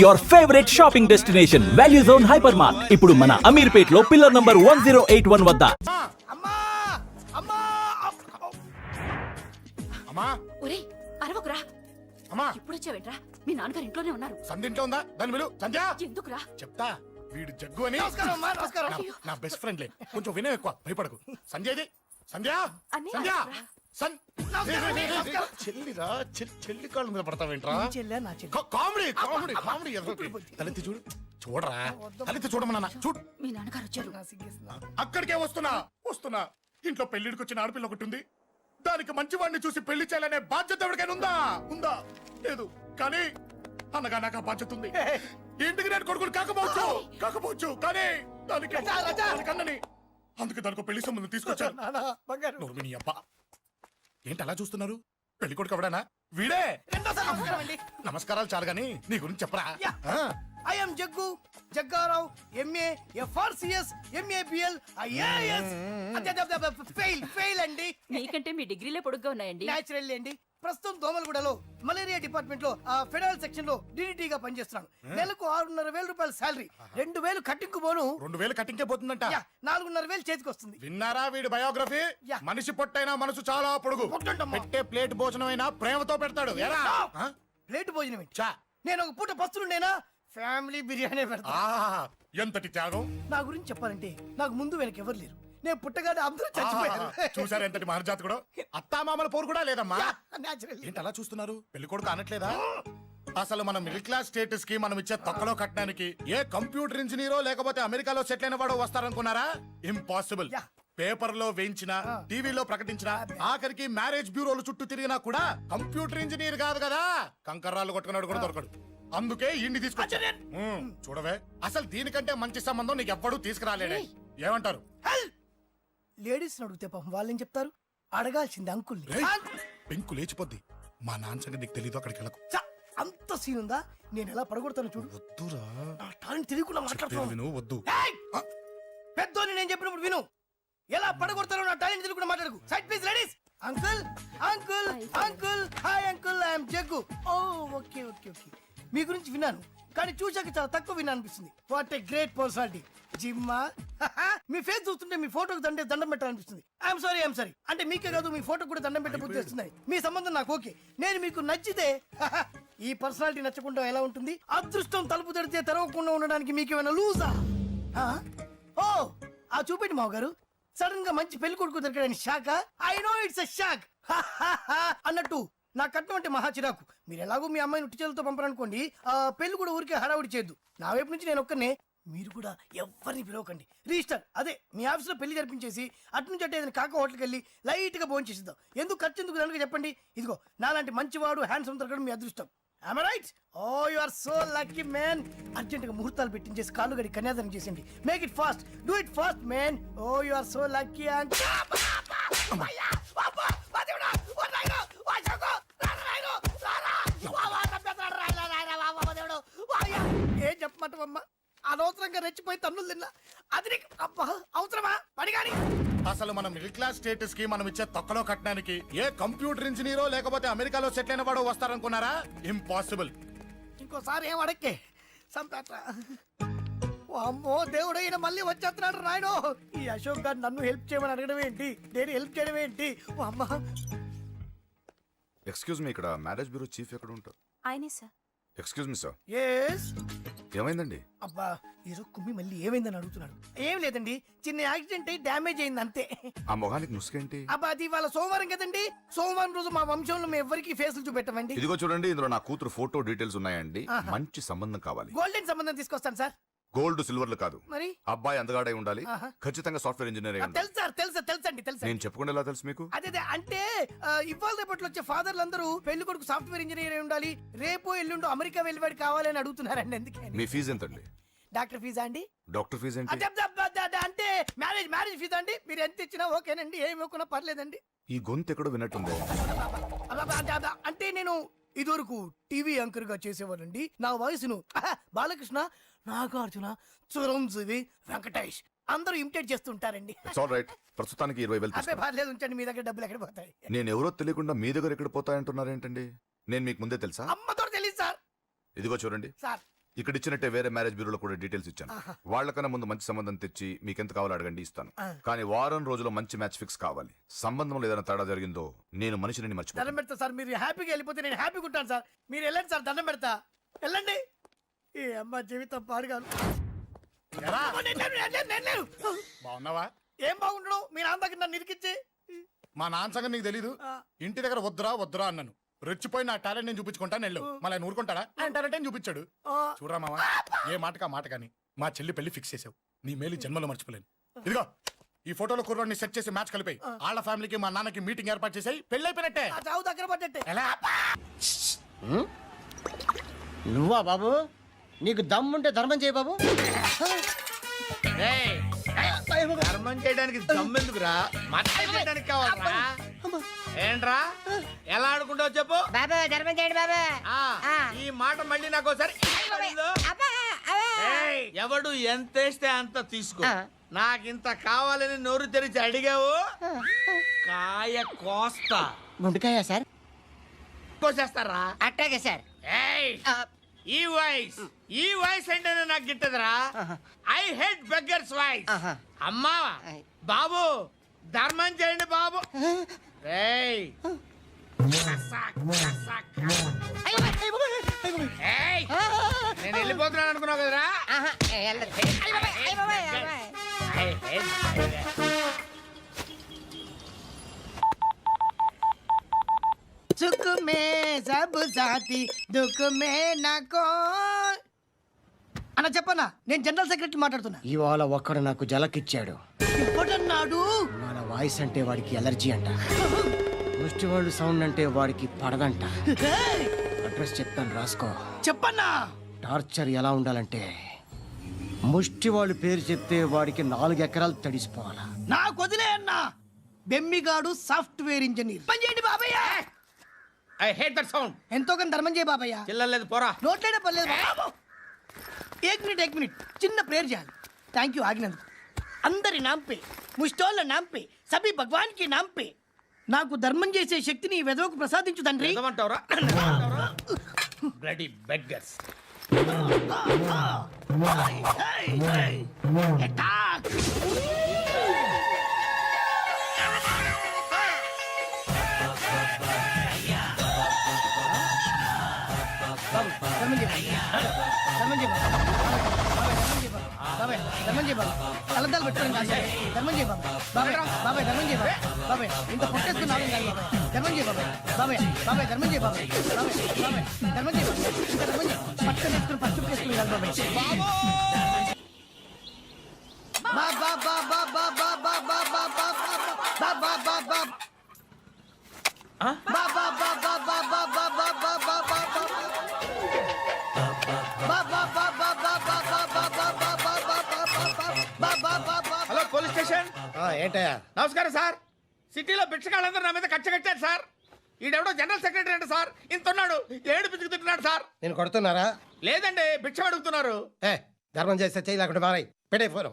Your favourite shopping destination value zone hyper mart ఇప్పుడు మన అమీర్పేట్ లో పిల్లర్ నంబర్ 1081 వద్ద. అమ్మా అమ్మా అమ్మా ఒరేయ్ అరవకురా. అమ్మా ఇప్పుడు వచ్చావేంట్రా? మీ నాన్నగారు ఇంట్లోనే ఉన్నారు. సంధ్య ఇంట్లో ఉందా? దాని విలు సంధ్య. ఎందుకురా? చెప్తా, వీడు జగ్గు అని నమస్కారం అమ్మా, నమస్కారం. నా బెస్ట్ ఫ్రెండ్ లే, కొంచెం వినయం ఎక్కువ, భయపడకు. సంధ్యది సంధ్య అన్నయ్య, సంధ్య రా. చెల్లిరా, చెల్లి కాళ్ళ మీద పడతావేంట్రా? చెల్లె నా చెల్లి. కామెడీ కామెడీ కామెడీ తలెత్తి చూడు, చూడరా, తలెత్తి చూడమన్నా చూడు. మీ నాన్నగారు వచ్చారు. నా సిగ్గేసింది. అక్కడికే వస్తున్నా. ఇంట్లో పెళ్లిడికి వచ్చిన ఆడపిల్ల ఒకటి ఉంది. దానికి మంచివాడిని చూసి పెళ్లి చేయాలనే బాధ్యత ఎవరికైనా ఉందా? లేదు. కానీ అన్నగా నాకు ఆ బాధ్యత ఉంది. ఇంటికి నేను కొడుకుని కాకపోవచ్చు కానీ దానికన్నని, అందుకే దానికి పెళ్లి సంబంధం తీసుకొచ్చాను. నాన్న, బంగారు. నువ్వు విని అబ్బా, ఏంటి అలా చూస్తున్నారు? పెళ్లి కొడుకు ఎవడానా? వీడే. రెండోసారి నమస్కారం అండి. నమస్కారాలు చాలు గాని నీ గురించి చెప్పరా. Yeah. I am Jaggu Jaggarao, MA FRCS MABL IAS. Fail అండి. మీకంటే మీ డిగ్రీలే పొడుగ్గా ఉన్నాయండి. న్యాచురల్ అండి. ప్రస్తుతం దోమలగూడలో మలేరియా డిపార్ట్మెంట్ లో ఫెడరల్ సెక్షన్ లో DDT గా పనిచేస్తున్నాను. నెలకు 6,500 రూపాయల శాలరీ, 2,000 కట్టింగ్ పోను. 2,000 కట్టింకే పోతుందంట. 4,500 చేతికి వస్తుంది. విన్నారా వీడి బయోగ్రఫీ? యా. మనిషి పొట్టైనా మనసు చాలా పొడుగు. పొట్టంటమ్మా. పెట్టే ప్లేట్ భోజనం అయినా ప్రేమతో పెడతాడు. ఎరా? ఆ? ప్లేట్ భోజనం ఏంటి? చా. నేను ఒక పూట పస్తులుండేనా ఫ్యామిలీ బిర్యానీ పెడతా. ఆహా, ఎంతటి త్యాగం. నా గురించి చెప్పాలంటే నాకు ముందు వెనక ఎవరు లేరు. నేను పుట్టగానే అందరూ చచ్చిపోయారు. చూసారు ఎంతటి మహర్జాత్ కూడా. అత్తామామల పోరు కూడా లేదమ్మా. న్యాచురల్. ఏంటి అలా చూస్తున్నారు? పెళ్లి కొడుకు అనట్లేదా? అసలు మన మిడిల్ క్లాస్ స్టేటస్ కి మనం ఇచ్చే తొక్కలో కట్టడానికి ఏ కంప్యూటర్ ఇంజనీరో లేకపోతే అమెరికాలో సెటిల్ అయిన వాడు వస్తారనుకున్నారా? ఇంపాసిబుల్. యా. పేపర్ లో వేయించిన, టీవీలో ప్రకటించిన, ఆఖరికి మ్యారేజ్ బ్యూరోలు చుట్టూ తిరిగినా కూడా కంప్యూటర్ ఇంజనీర్ కాదు కదా, కంకర్రాలు కొట్టుకున్నాడు కూడా దొరకడు. అందుకే ఇండి తీసుకొచ్చా. చూడవే, అసలు దీనికంటే మంచి సంబంధం నీకు ఎవ్వడూ తీసుకురాలేడే. ఏమంటారు? లేడీస్ అడిగితే పాపం వాళ్ళేం చెప్తారు? అడగాల్సింది అంకుల్ని. రేయ్, పెంకు లేచిపోద్ది. మా నాన్న సంగతి నీకు తెలీదు, అక్కడికి వెళ్ళకు. ఛ, అంత సీన్ ఉందా? నేను ఎలా పడగొడతాను చూడు. వద్దురా, నా టాలెంట్ తెలియకుండా మాట్లాడుతున్నాను. విను, వద్దు. పెద్దోని నేను చెప్పినప్పుడు విను. ఎలా పడగొడతారో నా టాలెంట్ తెలియకుండా మాట్లాడకు. Side please ladies. Uncle uncle uncle, hi uncle, I'm Jaggu. Oh okay okay okay. మీ గురించి విన్నాను కానీ చూశాక చాలా తక్కువ విన్నా అనిపిస్తుంది. What a great personality. జిమ్మా, మీ ఫేస్ చూస్తుంటే మీ ఫోటోకి దండం పెట్టాలనిపిస్తుంది. I'm sorry. అంటే మీకే కాదు, మీ ఫోటో కూడా దండం పెట్టే బుద్ధి వస్తున్నాయి. మీ సంబంధం నాకు ఓకే. నేను మీకు నచ్చితే ఈ పర్సనాలిటీ నచ్చకుండా ఎలా ఉంటుంది? అదృష్టం తలుపు తెరితే తెరవకుండా ఉండడానికి మీకేమైనా లూజా? ఓ ఆ చూపెట్టి మావ గారు. సడన్ గా మంచి పెళ్లి కొడుకు దొరికాడని shock. I know it's a shock అన్నట్టు నా కట్నం అంటే మహా చిరాకు. మీరు ఎలాగో మీ అమ్మాయిని ఉట్టిచేలతో పంపరనుకోండి, ఆ పెళ్లి కూడా ఊరికే హడావుడి చేయొద్దు. నా వైపు నుంచి నేను ఒక్కనే, మీరు కూడా ఎవరిని పిలవకండి. రిజిస్టర్ అదే మీ ఆఫీస్లో పెళ్లి జరిపించేసి అటు నుంచి అంటే ఏదైనా కాక హోటల్కి వెళ్ళి లైట్ గా భోజనం చేసిద్దాం. ఎందుకు ఖర్చు ఎందుకు కనుక చెప్పండి. ఇదిగో నాలాంటి మంచివాడు హ్యాండ్సమ్ దొరకడం మీ అదృష్టం. Am I right? Oh, you are so lucky, man. Urgent గా ముహూర్తాలు పెట్టించేసి కాళ్ళు గడి కన్యాదానం చేసేయండి. Make it fast, do it fast, man. Oh, you are so lucky. And ఏం చెప్పమంటావమ్మా? అనవసరంగా రెచ్చిపోయి తన్నులు తిన్నా. అది నీకు అబ్బా అవసరమా? పడి కానీ అసలు మన మిడిల్ క్లాస్ స్టేటస్ కి మనం ఇచ్చే తొక్కలో కట్టడానికి ఏ కంప్యూటర్ ఇంజనీరో లేకపోతే అమెరికాలో సెటిల్ అయిన వాడు వస్తారనుకున్నారా? ఇంపాసిబుల్. ఇంకోసారి ఏం అడక్కే సంపేట. అమ్మో దేవుడు, ఈయన మళ్ళీ వచ్చేస్తున్నాడు రాయడు. ఈ అశోక్ గారు నన్ను హెల్ప్ చేయమని అడగడం ఏంటి, నేను హెల్ప్ చేయడం ఏంటి? అమ్మ ఎక్స్క్యూజ్ మీ, ఇక్కడ మ్యారేజ్ బ్యూరో చీఫ్ ఎక్కడ ఉంటారు? ఆయనే sir. Excuse me sir, yes. ఏమైందండి? అబ్బా ఈరోజు కుమ్మి మళ్ళీ ఏమైందని అడుగుతున్నాడు. ఏం లేదండి, చిన్న యాక్సిడెంట్ అయ్యి డ్యామేజ్ అయింది అంతే. ఆ మొహానికి ముసుకేంటి? అబ్బా అది వాళ్ళ సోమవారం కదండి. సోమవారం రోజు మా వంశంలో మేము ఎవరికి ఫేసులు చూపెట్టమండి. ఇదిగో చూడండి, ఇందులో నా కూతురు ఫోటో డీటెయిల్స్ ఉన్నాయండి. మంచి సంబంధం కావాలి. గోల్డెన్ సంబంధం తీసుకొస్తాను సార్. గోల్డ్ సిల్వర్లు కాదు, మరి అబ్బాయి అందగాడై ఉండాలి. ఖచ్చితంగా సాఫ్ట్వేర్ ఇంజనీర్ అయి ఉండాలి. తెలుసు సార్, తెలుసండి. నేను చెప్పకుండా ఎలా తెలుసు మీకు? అదే అంటే ఇవాళ రేపట్లో వచ్చే ఫాదర్లు అందరూ పెళ్లి కొడుకు సాఫ్ట్వేర్ ఇంజనీర్ అయి ఉండాలి, రేపు ఎల్లుండో అమెరికా వెళ్ళివాడు కావాలి అని అడుగుతున్నారండి. అందుకే మీ ఫీజు ఎంతండి? డాక్టర్ ఫీజా అండి? డాక్టర్ ఫీజు ఏంటి? అంటే మ్యారేజ్ ఫీజా అండి? మీరు ఎంత ఇచ్చినా ఓకేనండి, ఏమి ఇవ్వకున్నా పర్లేదండి. ఈ గొంతు ఎక్కడో విన్నట్టుంది. అంటే నేను ఇదివరకు టీవీ యాంకర్ గా చేసేవాడండి. నా వయసును బాలకృష్ణ, నాగార్జున, చిరంజీవి, వెంకటేష్ అందరూ ఇమిటేట్ చేస్తుంటారండి. It's all right. ప్రస్తుతానికి 20,000 అబ్బే పర్లేదు, ఉంచండి. మీ దగ్గర డబ్బులు ఎక్కడ పోతాయి? నేను ఎవరో తెలియకుండా మీ దగ్గర ఎక్కడ పోతాయంటున్నారేంటండి? నేను మీకు ముందే తెలుసా? అమ్మతో తెలియదు సార్. ఇదిగో చూడండి, సార్ ఇక్కడ ఇచ్చినట్టే వేరే మ్యారేజ్ బ్యూరోలో కూడా డీటెయిల్స్ ఇచ్చాను. వాళ్ళకన్నా ముందు మంచి సంబంధం తెచ్చి మీకు ఎంత కావాలో అడగండి, ఇస్తాను. కానీ వారం రోజుల్లో మంచి మ్యాచ్ ఫిక్స్ కావాలి. సంబంధంలో ఏదైనా తేడా జరిగిందో నేను మనిషిని దండం మర్చిపోతాను. పెడతా సార్, మీరు హ్యాపీగా వెళ్ళిపోతే నేను హ్యాపీగా ఉంటాను సార్. మీరు వెళ్ళండి సార్, దండం పెడతా. వెళ్ళండి. ఈ అమ్మ జీవితం పాడుగాను. ఎలా నేను లేను. బాగున్నావా? ఏం బాగుండడం, మీ నాన్న దగ్గర నన్ను ఇరికిచ్చి. మా నాన్న సంగతి నీకు తెలీదు. ఇంటి దగ్గర వద్దురా వద్దురా అన్నాను. రెచ్చిపోయి నా టాలెంట్ నేను చూపించుకుంటాను వెళ్ళు. మళ్ళీ ఆయన ఊరుకుంటాడా? ఆయన టాలెంట్ అని చూపించాడు. చూడరా మావా, ఏ మాటకా మాట కానీ మా చెల్లి పెళ్లి ఫిక్స్ చేసావు. నీ మేలు జన్మలో మర్చిపోలేను. ఇదిగో ఈ ఫోటోలో కుర్రాడిని సెట్ చేసి మ్యాచ్ కలిపాయి. వాళ్ళ ఫ్యామిలీకి మా నాన్నకి మీటింగ్ ఏర్పాటు చేసాయి. పెళ్లి అయిపోయినట్టే. ఆ చావు దగ్గర పడ్డట్టే. ఎలా? నువ్వా బాబు? నీకు దమ్ముంటే ధర్మం చేయ బాబు. ధర్మం చేయడానికి దమ్మెందుకురా? మర్డర్ చేయడానికి కావాలరా? ఏంట్రా ఎలా ఆడుకుంటావు చెప్పు. బాబా ధర్మం చేయండి బాబా. ఆ, ఈ మాట మళ్ళీ నాకు ఒకసారి ఏయ్, ఎవడు ఎంత వేస్తే అంత తీసుకో. నాకింత కావాలని నోరు తెరిచి అడిగావు, కాయ కోస్తా. గుండెకాయ సార్? కోసేస్తారా? అట్టాగే సార్. ఏయ్, ఈ వాయిస్ అంటేనే నాకు గిట్టదురా. I hate beggars voice. అమ్మా బాబు ధర్మం చేయండి బాబు. ఏయ్, ఏయ్, నేను వెళ్ళిపోతున్నాను అనుకున్నావు కదరా. సుఖ మే సబ్ సాథీ దుఃఖ మే నాకో. అన్న చెప్పన్నా, నేను జనరల్ సెక్రటరీ మాట్లాడుతున్నా. ఇవాళ ఒక్కడు నాకు జలకిచ్చాడు. ఇప్పుడన్నాడు మన వాయిస్ అంటే వాడికి ఎలర్జీ అంట. ముష్టి వాళ్ళు సౌండ్ అంటే వాడికి పడదంట. అడ్రస్ చెప్తాను రాసుకో. చెప్పన్నా. టార్చర్ ఎలా ఉండాలంటే ముష్టి వాళ్ళు పేరు చెప్తే వాడికి 4 ఎకరాలు తడిసిపోవాలా. నాకు వదిలే అన్నా. బెమ్మిగాడు సాఫ్ట్వేర్ ఇంజనీర్. పని చేయండి బాబయ్య. I hate that sound. ఎంతో కొంత ధర్మం చేయ బాబయ్య. చిల్లలేదు పోరా. నోట్లేనే పర్లేదు బాబు. ఏక్ మినిట్ చిన్న ప్రేయర్ చేయాలి. థ్యాంక్ యూ ఆగినందుకు. అందరి నాంపే, ముష్టోళ్ళ నాంపే, సభీ భగవాన్ కి నాంపే నాకు ధర్మం చేసే శక్తిని ఈ వెధవకు ప్రసాదించు తండ్రి. ఏమంటావురా? Bloody beggars. అటాక్. బాబు ధర్మం చేయ ధర్మం చేయ బాబాయ్ ధర్మం చేయ బాబు. కలద్దాలు పెట్టుకోండి కాదు ధర్మం చేయ బాబు. బాబాయ్ ధర్మం చేయ బాబాయ్. ఇంత పొట్టేసుకుని నాలుగు కాదు బాబాయ్. ధర్మం చేయ బాబాయ్ ధర్మం చేయ బాబాయ్. ధర్మం చేయ ఇంకా ధర్మం చేయ. పట్టుకొని వేసుకుని పట్టు వేసుకుని కాదు బాబాయ్. Hello police station. ఏంటయ్యా? నమస్కారం సార్. సిటీలో భిక్షగాళ్ళందరూ నా మీద కచ్చ కట్టారు సార్. ఈడెవడో జనరల్ సెక్రటరీ అంటే సార్, ఇంత ఉన్నాడు, ఏడు పిచ్చుకు తింటున్నాడు సార్. నేను కొడుతున్నారా? లేదండి, భిక్ష అడుగుతున్నారు. ధర్మం చేస్తే చేయి లేకుండా మారాయి. పెట్టే ఫోను.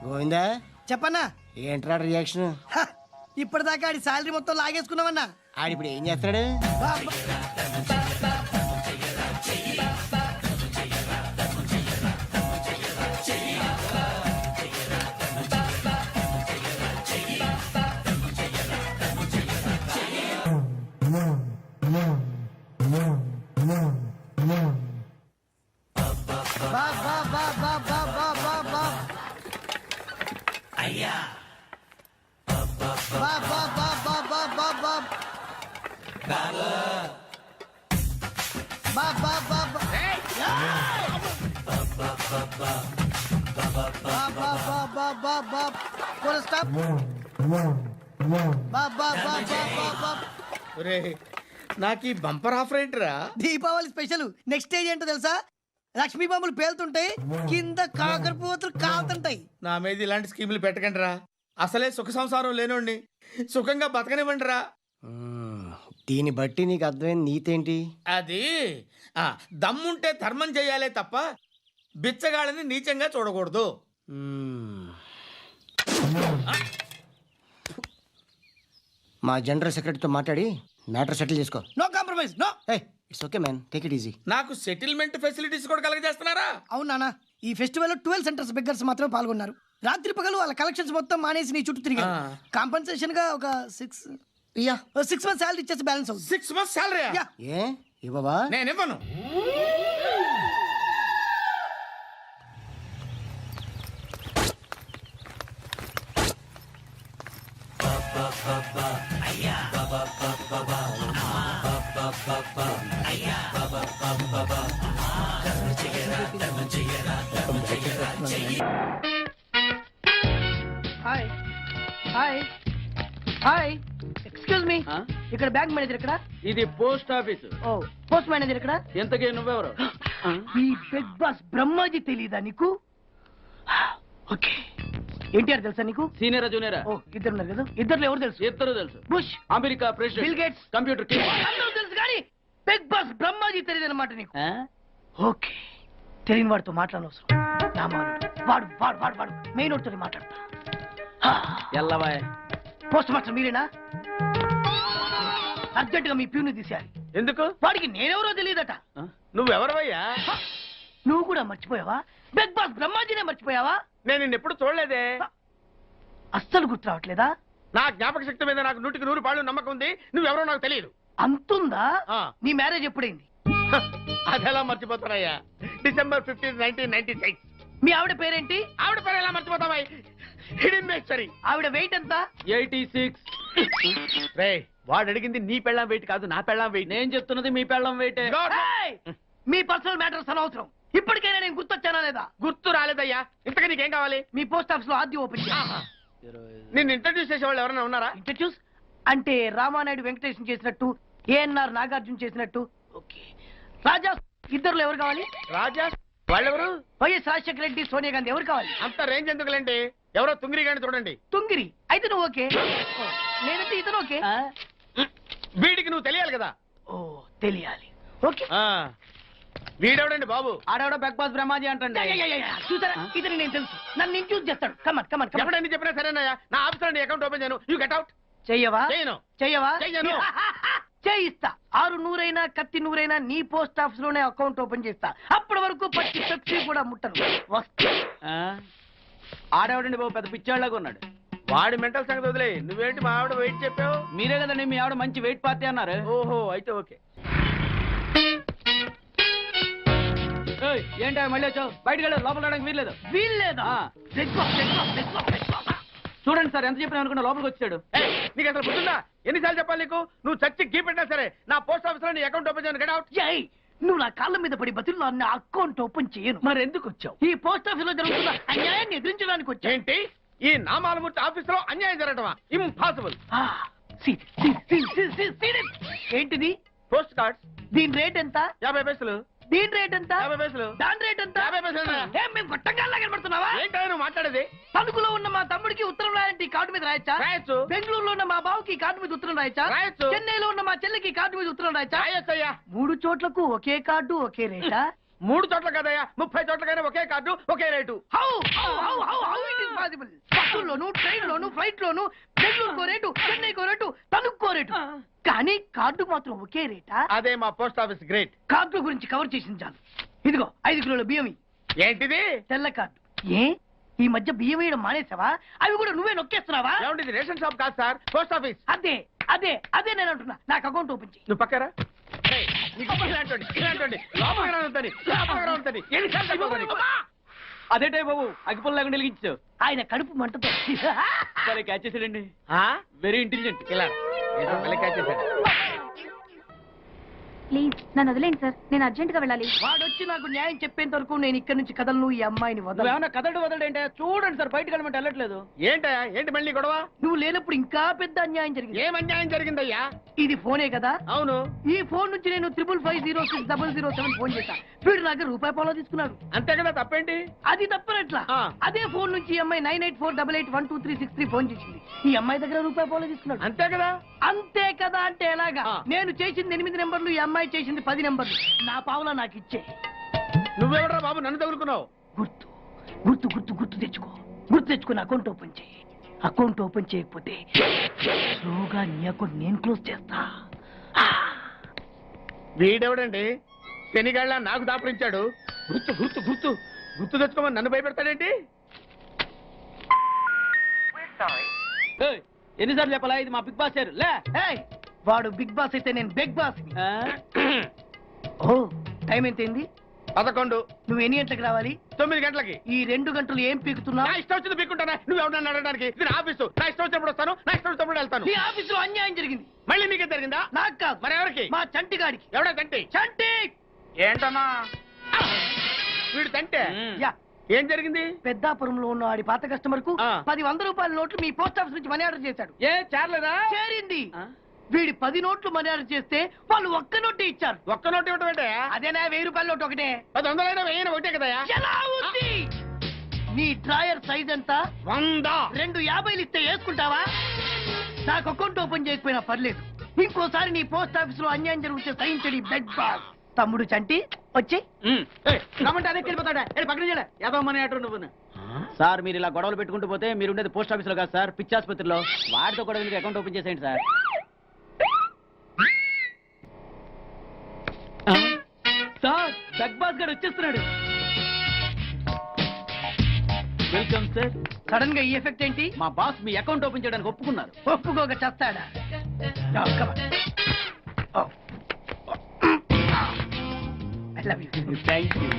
గోవిందా చెప్పన్నా. ఏంట్రా రియాక్షన్? ఇప్పటిదాకా ఆడి శాలరీ మొత్తం లాగేసుకున్నావన్నా. ఆడిప్పుడు ఏం చేస్తున్నాడు? నాకు ఈ బంపర్ ఆఫర్ ఏంటిరా? దీపావళి స్పెషల్. నెక్స్ట్ స్టేజ్ ఏంటో తెలుసా? లక్ష్మీ బాంబులు పేలుతుంటాయి, కింద కాకరపోతులు కాలుతుంటాయి. నా మీద ఇలాంటి స్కీములు పెట్టకండి రా. అసలే సుఖ సంసారం లేనోడిని సుఖంగా బతకనివ్వండి రా. దీన్ని బట్టి నీకు అర్థమైన నీతేంటి? అది దమ్ముంటే ధర్మం చేయాలే తప్ప బిచ్చగాళ్ళని నీచంగా చూడకూడదు. మా జనరల్ సెక్రటరీతో మాట్లాడి మ్యాటర్ సెటిల్ చేసుకో. No compromise no. It's okay man, take it easy. నాకు సెటిల్మెంట్ ఫెసిలిటీస్ కూడా కలగజేస్తున్నారా? అవును నాన్న, ఈ ఫెస్టివల్ 12 సెంటర్స్ బెగ్గర్స్ మాత్రం పాల్గొన్నారు. రాత్రి పగలు వాళ్ళ కలెక్షన్స్ మొత్తం మానేసి నీ చుట్టూ తిరిగారు. కాంపన్సేషన్ గా ఒక 6 మంత్స్ సాలరీ ఇచ్చేసి బ్యాలెన్స్ అవుతుంది. 6 months salary. Yeah. ఏ ఇవ్వవా? నేను ఇవ్వను. Hi hi hi, excuse me, ఇక్కడ బ్యాంక్ మేనేజర్ ఇక్కడ. ఇది పోస్ట్ ఆఫీస్. ఓ, పోస్ట్ మేనేజర్ ఇక్కడ. ఎంతకీ నువ్వెవరు? ఈ బిగ్ బాస్ బ్రహ్మాజీ తెలీదా నీకు? ఓకే, ఎన్టీఆర్ తెలుసా నీకు? సీనియరా జూనియరా? ఓ, ఇద్దరు ఉన్నారు కదా, ఇద్దరు ఎవరు తెలుసు? ఇద్దరు తెలుసు. Bush, America bill president, gates, computer king. అందరూ తెలుసు కానీ బిగ్ బాస్ బ్రహ్మాజీ తెలియదు అనమాట నీకు. ఓకే, తెలియని వాడితో మాట్లాడనవసరం. నా మానుడు వాడు వాడు వాడు వాడు మెయిన్ వాడితో మాట్లాడతా. ఎల్లవాయ్. పోస్ట్ మాస్టర్ మీరేనా? అర్జెంట్ గా మీ ప్యూని తీసేయాలి. ఎందుకు? వాడికి నేనెవరో తెలియదట. నువ్వెవరవయ్యా? నువ్వు కూడా మర్చిపోయావా? బిగ్ బాస్ బ్రహ్మాజీనే మర్చిపోయావా? నేను నిన్నెప్పుడు చూడలేదే. అస్సలు గుర్తు రావట్లేదా? నా జ్ఞాపక శక్తి మీద నాకు 100కి 100 పాళ్ళు నమ్మకం ఉంది. నువ్వెవరో నాకు తెలియదు. అంతుందా? ఆ. నీ మ్యారేజ్ ఎప్పుడైంది? అదెలా మర్చిపోతానయ్యా? December 15, 1996. మీ ఆవిడ పేరేంటి? ఆవిడ పేరు ఎలా మర్చిపోతావా? Hidden mystery. ఆవిడ వెయిట్ ఎంత? 86. రే, వాడు అడిగింది నీ పెళ్ళాం వెయిట్ కాదు, నా పెళ్ళాం వెయిట్. నేను చెప్తున్నది మీ పెళ్ళాం వెయిట్. ఏయ్! మీ పర్సనల్ మ్యాటర్స్ అనవసరం. ఇప్పటికైనా నేను గుర్తొచ్చానా లేదా? గుర్తు రాలేదయ్యా. ఇంతగా నీకేం కావాలి? మీ పోస్ట్ ఆఫీస్ లో ఆద్యం ఓపెన్ చేయాలి. నిన్ను ఇంట్రడ్యూస్ చేసే వాళ్ళు ఎవరైనా ఉన్నారా? ఇంట్రడ్యూస్ అంటే రామానాయుడు వెంకటేశం చేసినట్టు, ఏఎన్ఆర్ నాగార్జున చేసినట్టు. ఓకే, రాజా ఇద్దరులో ఎవరు కావాలి? రాజా వాళ్ళెవరు? వైఎస్ రాజశేఖర రెడ్డి, సోనియా గాంధీ ఎవరు కావాలి? అంత రేంజ్ ఎందుకులేండి, ఎవరో తుంగిరి గాని చూడండి. తుంగిరి అయితే నువ్వు ఓకే, నేనైతే ఇతను ఓకే. వీడికి నువ్వు తెలియాలి కదా. ఓ, తెలియాలి. ఓకే, వీడెవడండి బాబు? ఆడవిడ బిగ్ బాస్ బ్రహ్మాజీ అంటే చూసారా, ఇతని నేను తెలుసు. నన్ను ఇంట్రూస్ చేస్తాడు. Come on come on come on. ఎప్పుడైనా చెప్పినా సరేనయ్యా, నా ఆఫీస్ లో అకౌంట్ ఓపెన్ చేయను. You get out. చెయ్యవా? చేయను. చెయ్యవా? చెయ్యను. చేయిస్తా. 6 నూరైనా కత్తి నూరైనా నీ పోస్ట్ ఆఫీస్ లోనే అకౌంట్ ఓపెన్ చేస్తా. అప్పటి వరకు పచ్చి పెప్సీ కూడా ముట్టను. వస్తా. ఆడేవాడండి బాబు, పెద్ద పిచ్చాళ్ళగా ఉన్నాడు. వాడి మెంటల్ సంగతి వదిలే. నువ్వేంటి మా ఆవిడ వెయిట్ చెప్పావు? మీరే కదండి మీ ఆవిడ మంచి వెయిట్ పార్టీ అన్నారు. ఓహో, అయితే ఓకే. ఏంటో మళ్ళీ వచ్చావు? బయటకు వెళ్ళదు, లోపల రావడానికి వీల్లేదు. వీల్లేదా? చూడండి సార్, ఎంత చెప్పినా అనుకున్నా లోపలికి వచ్చాడు. నీకు అసలు గుర్తుందా? ఎన్నిసార్లు చెప్పాలి నీకు? నువ్వు చచ్చి గీ పెట్టినా సరే నా పోస్ట్ ఆఫీస్ లో నీ అకౌంట్ ఓపెన్ చేయను. Get out. ఏయ్, నువ్వు నా కాళ్ళ మీద పడి బతుల్లో నా అకౌంట్ ఓపెన్ చేయను. మరి ఎందుకు వచ్చావు? ఈ పోస్ట్ ఆఫీస్ లో జరుగుతున్న అన్యాయాన్ని ఎదిరించడానికి వచ్చా. ఏంటి? ఈ నామాలమూర్తి ఆఫీస్ లో అన్యాయం జరగటమా? ఇంపాసిబుల్. ఏంటిది? Post cards. దీని రేట్ ఎంత? 50 పైసలు. దీని రేట్ ఎంత? 50 పైసలు. దాని రేట్ ఎంత? 50 పైసలు. ఏం మేము గొట్టంగాల్లా కనబడుతున్నావా? ఏంటో నువ్వు మాట్లాడేది? తణుకులో ఉన్న మా తమ్ముడికి ఉత్తరం రాయంటే ఈ కార్డు మీద రాయచ్చా? రాయొచ్చు. బెంగళూరులో ఉన్న మా బావుకి ఈ కార్డు మీద ఉత్తరం రాయచ్చా? రాయొచ్చు. చెన్నైలో ఉన్న మా చెల్లికి ఈ కార్డు మీద ఉత్తరం రాయచ్చా? రాయొచ్చయ్యా. 3 చోట్లకు ఒకే కార్డు ఒకే రేటా? 3 చోట్ల కదయ్యా, 30 చోట్లకైనా ఒకే కార్డు ఒకే rate. How it is possible? బస్సుల్లోను, ట్రైన్ లోను, ఫ్లైట్ లోను బెంగళూరుకో రేటు, చెన్నైకో రేటు, తణుక్కో రేటు, కానీ కార్డు మాత్రం ఒకే రేటా? అదే మా పోస్ట్ ఆఫీస్ గ్రేట్. కార్డు గురించి కవర్ చేసింది చాలు. ఇదిగో 5 కిలోల బియ్యం. ఏంటిది? తెల్ల కార్డు. ఏ ఈ మధ్య బియ్యం వేయడం మానేసావా? అవి కూడా నువ్వే నొక్కేస్తున్నావా? ఏమండి, రేషన్ షాప్ కాదు సార్, పోస్ట్ ఆఫీస్. అదే అదే అదే నేను అంటున్నా. నాకు అకౌంట్ ఓపెన్ చేయి. నువ్వు పక్కరా. అదేటే బాబు, అగ్గిపుల్ల లేకుండా వెలిగించావు. ఆయన కడుపు మంటతో క్యాచ్ చేసాడండి. Very intelligent. ఇలా క్యాచ్ చేశాడు. ప్లీజ్ నన్ను వదిలేండి సార్, నేను అర్జెంట్ గా వెళ్ళాలి. వాడొచ్చి నాకు న్యాయం చెప్పేంత వరకు నేను ఇక్కడి నుంచి కదలను. ఈ అమ్మాయిని వదలను. ఏమన్నా కదలడు వదలంటే చూడండి సార్, బయటకు వెళ్ళమంటే వెళ్ళట్లేదు. ఏంటయ్యా, ఏంటి మళ్ళీ గొడవ? నువ్వు లేనప్పుడు ఇంకా పెద్ద అన్యాయం జరిగింది. ఏం అన్యాయం జరిగిందయ్యా? ఇది ఫోనే కదా? అవును. ఈ ఫోన్ నుంచి నేను 555060007 ఫోన్ చేశా. వీడు నాకు ₹1 తీసుకున్నాడు. అంతే కదా, తప్పేంటి? అది తప్పనట్లా. అదే ఫోన్ నుంచి ఈ అమ్మాయి 984888123363 ఫోన్ చేసింది. ఈ అమ్మాయి దగ్గర ₹1 తీసుకున్నాడు. అంతే కదా. అంతే కదా అంటే ఎలాగా? నేను చేసింది 8 నెంబర్లు, ఈ అమ్మాయి చేసింది 10 నెంబర్లు. నా పావులా నాకు ఇచ్చే. నువ్వెవడరా బాబు నన్ను తగులుకున్నావు? గుర్తు గుర్తు గుర్తు గుర్తు తెచ్చుకో. గుర్తు తెచ్చుకుని అకౌంట్ ఓపెన్ చేయి. అకౌంట్ ఓపెన్ చేయకపోతే స్లోగా నీ అకౌంట్ నేను క్లోజ్ చేస్తా. వీడెవడండి శనిగాళ్ళ నాకు దాపరించాడు? గుర్తు గుర్తు గుర్తు గుర్తు తెచ్చుకోమని నన్ను భయపెడతాడేంటి? ఎన్నిసార్లు చెప్పాలా ఇది మా బిగ్ బాస్ సార్ లే. ఏయ్, వాడు బిగ్ బాస్ అయితే నేను బిగ్ బాస్. ఓ టైం ఎంతైంది? 11. నువ్వు ఎన్ని గంటలకు రావాలి? 9 గంటలకి. ఈ 2 గంటలు ఏం పీకుతున్నా? నా ఇష్టం వచ్చింది పీక్కుంటానా? నువ్వు ఎవడన్నా అడగడానికి? ఇది నా ఆఫీసు. నా ఇష్టం వచ్చినప్పుడు వస్తాను, నా ఇష్టం వచ్చినప్పుడు వెళ్తాను. ఈ ఆఫీసులో అన్యాయం జరిగింది. మళ్ళీ మీకే జరిగిందా? నాకు కాదు, మరి ఎవరికి? మా చంటి గాడికి. ఎవడా తంటి? చంటి ఏంటన్నా వీడు తంటే? యా, ఏం జరిగింది? పెద్దాపురంలో ఉన్న వాడి పాత కస్టమర్ కు ఆ. 10 రూపాయల నోట్లు మీ పోస్ట్ ఆఫీస్ నుంచి మనీ ఆర్డర్ చేశాడు. ఏ చేరలేదా? చేరింది. వీడి 10 నోట్లు మనీ ఆర్డర్ చేస్తే వాళ్ళు ఒక్క నోటు ఇచ్చారు. ఒక్క నోటు ఇవ్వటం ఏంటే? అదేనా 1000 రూపాయల నోటు ఒకటే. 100 వెయ్యి ఒకటే కదా? ఎలా ఉంది? నీ డ్రాయర్ సైజ్ ఎంత? 100. 2 50లు ఇస్తే వేసుకుంటావా? నాకు అకౌంట్ ఓపెన్ చేయకపోయినా పర్లేదు. ఇంకోసారి నీ పోస్ట్ ఆఫీస్ లో అన్యాయం జరిగితే సహించడి బెగ్ బాస్. తమ్ముడు చంటి వచ్చి రమ్మంటే అదే వెళ్ళిపోతాడా? పక్కన చేయలే యాదవ్ మనీ ఆటో నువ్వు. సార్ మీరు ఇలా గొడవలు పెట్టుకుంటూ పోతే మీరు ఉండేది పోస్ట్ ఆఫీస్ లో కాదు సార్, పిచ్చి ఆసుపత్రిలో. వాడితో కూడా మీకు అకౌంట్ ఓపెన్ చేసేయండి సార్. సార్ బిగ్ బాస్ గారు వచ్చేస్తున్నాడు. Welcome sir. సడన్ గా ఈ ఎఫెక్ట్ ఏంటి? మా బాస్ మీ అకౌంట్ ఓపెన్ చేయడానికి ఒప్పుకున్నారు. ఒప్పుకోక చేస్తాడా? I love you. Thank you.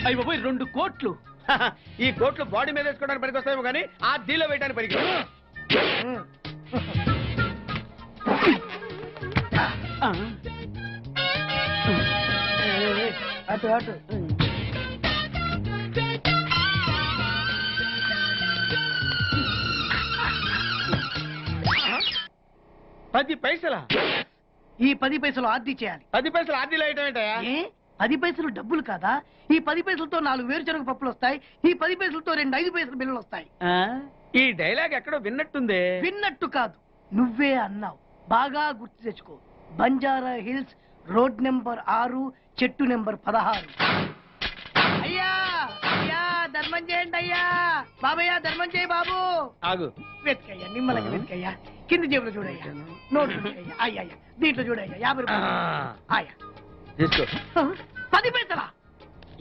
అయ్యి బాబోయ్ 2 కోట్లు. ఈ కోట్లు బాడీ మీద వేసుకోవడానికి పనికి వస్తాయేమో కానీ ఆ దీలో వేయడానికి పనికి. అటు అటు. పది పైసలా? ఈ 10 పైసలు ఆర్డీ చేయాలి. 10 పైసలు ఆర్డీలో వేయటం ఏంటయ్యా? ఏ 10 పైసలు డబ్బులు కాదా? ఈ 10 పైసలతో 4 వేరుశనగ పప్పులు వస్తాయి. ఈ 10 పైసలతో 2 5 పైసల బిల్లులు వస్తాయి. ఈ డైలాగ్ ఎక్కడో విన్నట్టుంది. విన్నట్టు కాదు, నువ్వే అన్నావు. బాగా గుర్తు తెచ్చుకో. బంజారా హిల్స్, రోడ్ నెంబర్ 6, చెట్టు నెంబర్ 16. అయ్యా అయ్యా ధర్మం చేయండి అయ్యా. బాబయ్యా ధర్మం చేయి బాబు. ఆగు. వెతికయ్యా, నిమ్మలంగా వెతికయ్యా. కింది జేబులో చూడయ్యా. నోట్లు చూడయ్యా. అయ్యా అయ్యా దీంట్లో చూడయ్యా. 50 రూపాయలు. అయ్యా తీసుకో. 10 పైసలా?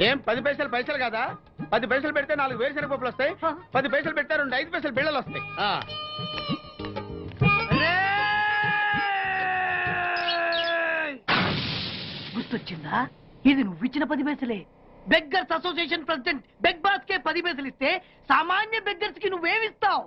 ఏం 10 పైసలు పైసలు కాదా? 10 పైసలు పెడితే 4 వేరుశనగ పప్పులు వస్తాయి. 10 పైసలు పెడితే 2 5 పైసలు బిళ్ళలు వస్తాయి. గుర్తొచ్చిందా? ఇది నువ్వు ఇచ్చిన 10 పైసలే. Beggars association president beg boss కే 10 పైసలు ఇస్తే సామాన్య బెగ్గర్స్ కి నువ్వేమిస్తావు?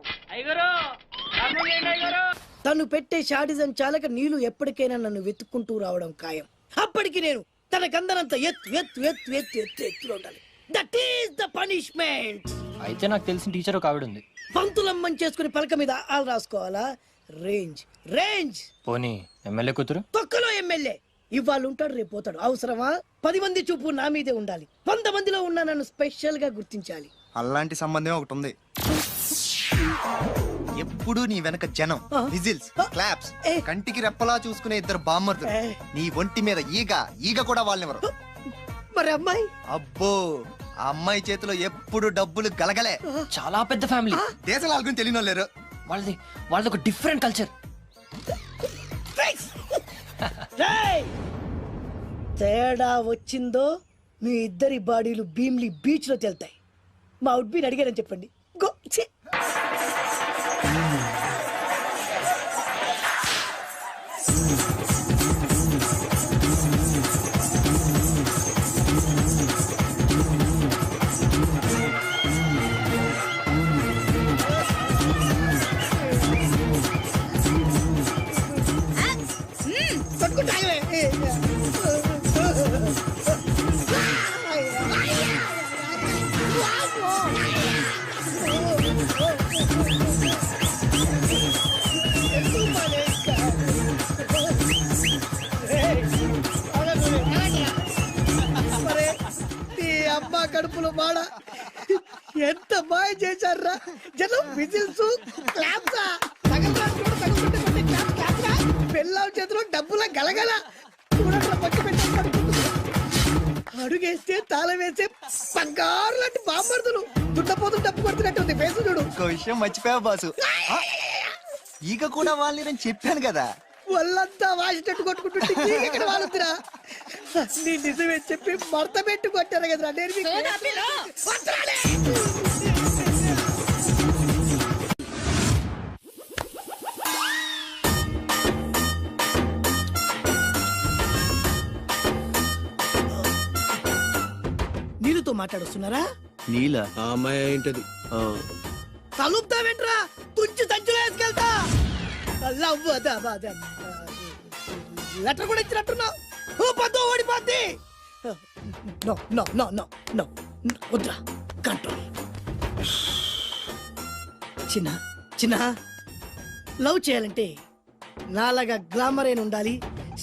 తను పెట్టే షాడిజం చాలక నీళ్లు ఎప్పటికైనా నన్ను వెతుక్కుంటూ రావడం ఖాయం. అప్పటికి నేను తనకందనంత ఎత్తులో ఉండాలి. That is the punishment. అయితే నాకు తెలిసిన టీచర్ ఒక ఆవిడ ఉంది. పంతులమ్మని చేసుకుని పలక మీద ఆలు రాసుకోవాలా? Range range. పోనీ ఎమ్మెల్యే కూతురు? తొక్కలో ఎమ్మెల్యే. ఇవాళ ఉంటాడు, రేపు పోతాడు. అవసరమా? 10 మంది చూపు నా మీదే ఉండాలి. 100 మందిలో ఉన్న నన్ను స్పెషల్ గా గుర్తించాలి. అలాంటి సంబంధం ఒకటి ఉంది. ఎప్పుడు నీ వెనక జనం, విజిల్స్, క్లాప్స్, కంటికి రెప్పలా చూసుకునే 2 బామ్మర్దులు. నీ ఒంటి మీద ఈగ కూడా వాళ్ళెవరు. మరి అమ్మాయి? అబ్బో, ఆ అమ్మాయి చేతిలో ఎప్పుడు డబ్బులు గలగలే. చాలా పెద్ద ఫ్యామిలీ. దేశాల గురించి తెలియని లేరు. వాళ్ళది ఒక డిఫరెంట్ కల్చర్. తేడా వచ్చిందో మీ ఇద్దరి బాడీలు భీమ్లీ బీచ్ లో తేల్తాయి. మా ఉడ్బీని అడిగారని చెప్పండి. గో. అబ్బా కడుపులో మాడ ఎంత మాయ చేశారా జనం. విజిల్స్, క్లాప్సా. పెళ్ళాం చేతిలో డబ్బుల గలగల చూడట్రా, పచ్చి పెట్టి పడుకుంటుంది. అడుగేస్తే తాళం వేస్తే బంగారు లాంటి బాంబర్దులు దుట్టపోతు డబ్బు కొడుతున్నట్టు ఉంది ఫేసు చూడు. ఇంకో విషయం మర్చిపోయావు బాసు. ఈగ కూడా వాళ్ళని నేను చెప్పాను కదా. వాళ్ళంతా వాసినట్టు కొట్టుకుంటుంటే ఇక్కడ వాళ్ళురా నీ నిజమే చెప్పి మడత పెట్టి కొట్టారు కదరా నేను మీకు వదరాలే. నీళ్ళతో మాట్లాడుస్తున్నారా? నీల ఆ అమ్మాయి ఏంటది? కలుపుతావేంట్రా తుంచి సంచులో వేసుకెళ్తా. లెటర్ కూడా ఇచ్చినట్టున్నావు. పద్దు ఓడిపోద్ది. No no no no no వద్రా, కంట్రోల్. చిన్న చిన్న లవ్ చేయాలంటే నాలాగా గ్లామర్ అయినా ఉండాలి,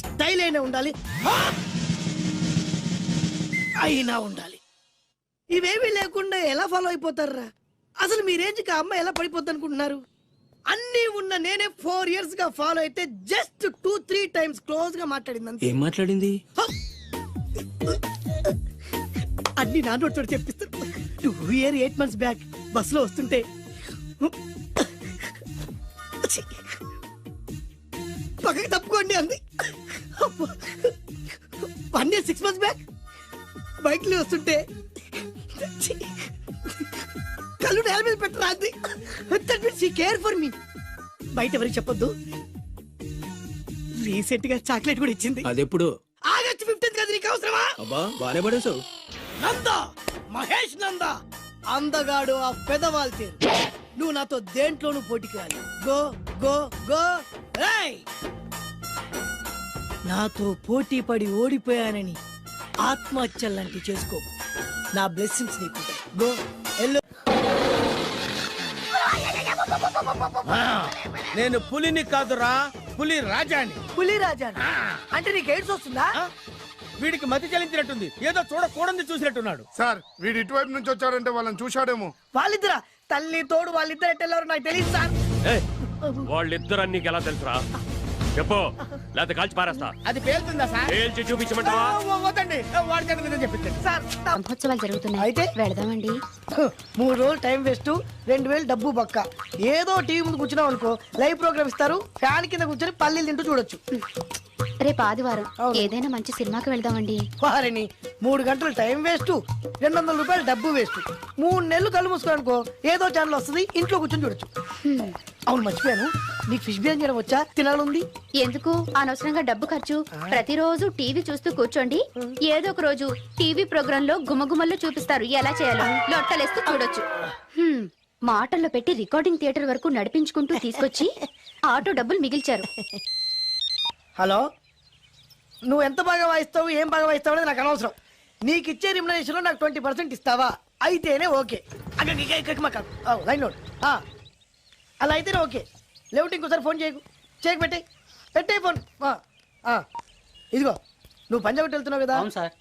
స్టైల్ అయినా ఉండాలి, అయినా ఉండాలి. ఇవేమీ లేకుండా ఎలా ఫాలో అయిపోతారా? అసలు మీ రేంజ్కి ఆ అమ్మాయి ఎలా పడిపోద్ది అనుకుంటున్నారు? అన్నీ ఉన్న నేనే 4 years గా ఫాలో అయితే జస్ట్ 2-3 times క్లోజ్ గా మాట్లాడింది. ఏం మాట్లాడింది? అన్ని నా నోట్ చెప్పిస్తాను. 8 months బ్యాక్ బస్సులో వస్తుంటే పక్కకి తప్పుకోండి అంది. 1 year 6 months బ్యాక్ బైక్ లో వస్తుంటే కళ్ళు నేల మీద పెట్టరా అంది. Care for me. బయట ఎవరికి చెప్పొద్దు. రీసెంట్ గా చాక్లెట్ కూడా ఇచ్చింది. అదెప్పుడు? ఆగస్ట్ 15th కదా, నీకు అవసరమా? అబ్బా బానే పడేసావు. నందా, మహేష్ నందా, అందగాడు ఆ పెదవాల్ తేరు. నువ్వు నాతో దేంట్లోనూ పోటీకి రాలి. Go go go. ఏయ్! నాతో పోటీ పడి ఓడిపోయానని ఆత్మహత్యలాంటి చేసుకో. నా బ్లెస్సింగ్స్ నీకు. Go yellow. నేను పులిని కాదురా, పులి రాజాని. పులి రాజా అంటే నీకు ఎయిడ్స్ వస్తుందా? వీడికి మతి చలించినట్టుంది, ఏదో చూడకూడదు చూసినట్టున్నాడు. సార్ వీడు ఇటువైపు నుంచి వచ్చారంటే వాళ్ళని చూశాడేమో. వాళ్ళిద్దరా? తల్లి తోడు వాళ్ళిద్దరు ఎట్టెళ్ళారు నాకు తెలియదు సార్. వాళ్ళిద్దరు నీకు ఎలా తెలుసురా? చెప్పు, లేకపోతే కాల్చి పారేస్తా. అది పేలుతుందా సార్? పేల్చి చూపించమంటావా? వద్దండి, వాడి చేత మీద చెప్పించండి. సార్ బ్రహ్మోత్సవాలు జరుగుతున్నాయి, అయితే వెళదామండి. 3 రోజులు టైం వేస్ట్, 2000 డబ్బు బక్క. ఏదో టీవీ ముందు కూర్చున్నావు అనుకో, లైవ్ ప్రోగ్రామ్ ఇస్తారు, ఫ్యాన్ కింద కూర్చొని పల్లీలు తింటూ చూడొచ్చు. రేపు ఆదివారం ఏదైనా మంచి సినిమాకి వెళ్దామండి. వారిని 3 గంటలు టైం వేస్ట్, 200 రూపాయలు డబ్బు వేస్ట్. 3 నెలలు కళ్ళు మూసుకో అనుకో, ఏదో ఛానల్ వస్తుంది, ఇంట్లో కూర్చొని చూడొచ్చు. అవును మర్చిపోయాను, నీకు ఫిష్ బిర్యానీ చేయడం వచ్చా? తినాలంది. ఎందుకు అనవసరంగా డబ్బు ఖర్చు? ప్రతిరోజు టీవీ చూస్తూ కూర్చోండి, ఏదో ఒక రోజు టీవీ ప్రోగ్రామ్ లో గుమగుమల్లో చూపిస్తారు ఎలా చేయాలో. లొట్టలేస్తూ చూడొచ్చు. మాటల్లో పెట్టి రికార్డింగ్ థియేటర్ వరకు నడిపించుకుంటూ తీసుకొచ్చి ఆటో డబ్బులు మిగిల్చారు. హలో, నువ్వు ఎంత బాగా వాయిస్తావు, ఏం బాగా వాయిస్తావు అనేది నాకు అనవసరం. నీకు ఇచ్చే రిమ్యునరేషన్ లో నాకు 20% ఇస్తావా? అయితేనే ఓకే. Line load. అలా అయితేనే ఓకే. లేవుంటే ఇంకోసారి ఫోన్ చేయకు పెట్టే ఫోన్. ఇదిగో నువ్వు పంజాబ్ వెళ్తున్నావు కదా,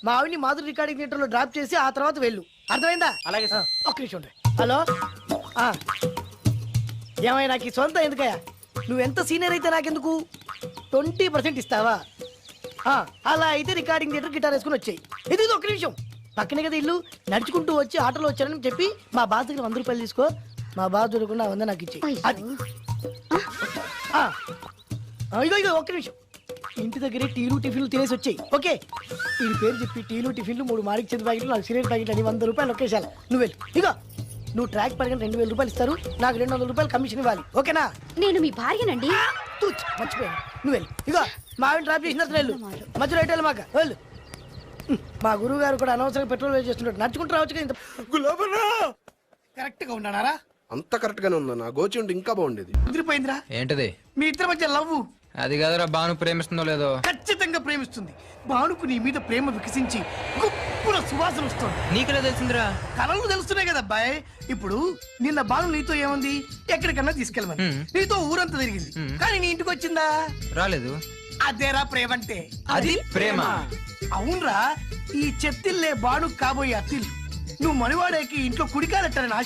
మా ఆవిడ్ని మాధురి రికార్డింగ్ థియేటర్ లో డ్రాప్ చేసి ఆ తర్వాత వెళ్ళు. అర్థమైందా? అలాగే సార్. ఒక్క నిమిషం ఉండు. హలో, ఏమైనా నాకు ఈ సొంత ఎందుకయ్యా? నువ్వు ఎంత సీనియర్ అయితే నాకెందుకు? 20% ఇస్తావా? అలా అయితే రికార్డింగ్ థియేటర్ గిటార్ వేసుకుని వచ్చాయి. ఇది ఒక్క నిమిషం, పక్కనే కదా ఇల్లు. నడుచుకుంటూ వచ్చి ఆటోలో వచ్చానని చెప్పి మా బాస్ దగ్గర 100 రూపాయలు తీసుకో. మా బాస్ దొరకకుండా 100 నాకు ఇచ్చేయి. అది ఇగో ఒక్క నిమిషం. ఇంటి దగ్గరే టీలు టిఫిన్లు తినేసి వచ్చాయి. ఓకే, ఈ పేరు చెప్పి టీలు టిఫిన్లు 3 మారిక్ చేతి ప్యాకెట్లు, 4 సిగరెట్ ప్యాకెట్లు అని 100 రూపాయలు ఒకేసారి. నువ్వు వెళ్ళు. ఇగో నువ్వు ట్రాక్ పడగానే 2000 రూపాయలు ఇస్తారు, నాకు 200 రూపాయలు కమిషన్ ఇవ్వాలి. ఓకేనా? నేను మీ భార్యనండి. మర్చిపోయాను. నువ్వు వెళ్ళు. ఇగో మా ఆవిడ డ్రాప్ చేసిన వెళ్ళు, మధ్యలో రైట్ మాక వెళ్ళు. మా గురువు గారు కూడా అనవసరంగా పెట్రోల్ వేస్ట్ చేస్తుంటాడు. నడుచుకుంటూ రావచ్చు. ఇంత కరెక్ట్ గా ఉన్నారా? అంత కరెక్ట్ గానే ఉందా? నా గోచి ఉంటే ఇంకా బాగుండేది. కుదిరిపోయిందిరా. ఏంటది? మీ ఇద్దరి మధ్య లవ్. అది కాదురా, బాను ప్రేమిస్తుందో లేదో. ఖచ్చితంగా ప్రేమిస్తుంది. బానుకు నీ మీద ప్రేమ వికసించి గుప్పున సువాసన వస్తుంది. నీకెలా తెలిసిందిరా? కళలు తెలుస్తున్నాయి కదా అబ్బాయి. ఇప్పుడు నిన్న బాను నీతో ఏముంది, ఎక్కడికన్నా తీసుకెళ్ళమని నీతో ఊరంతా తిరిగింది, కానీ నీ ఇంటికి వచ్చిందా? రాలేదు. అదేరా ప్రేమ అంటే. అది ప్రేమ. అవునరా, ఈ చెత్తిల్లే బాను కాబోయే అత్తిల్లు. నువ్వు మనివాడేకి ఇంట్లో కుడికాలెట్టాలని ఆశ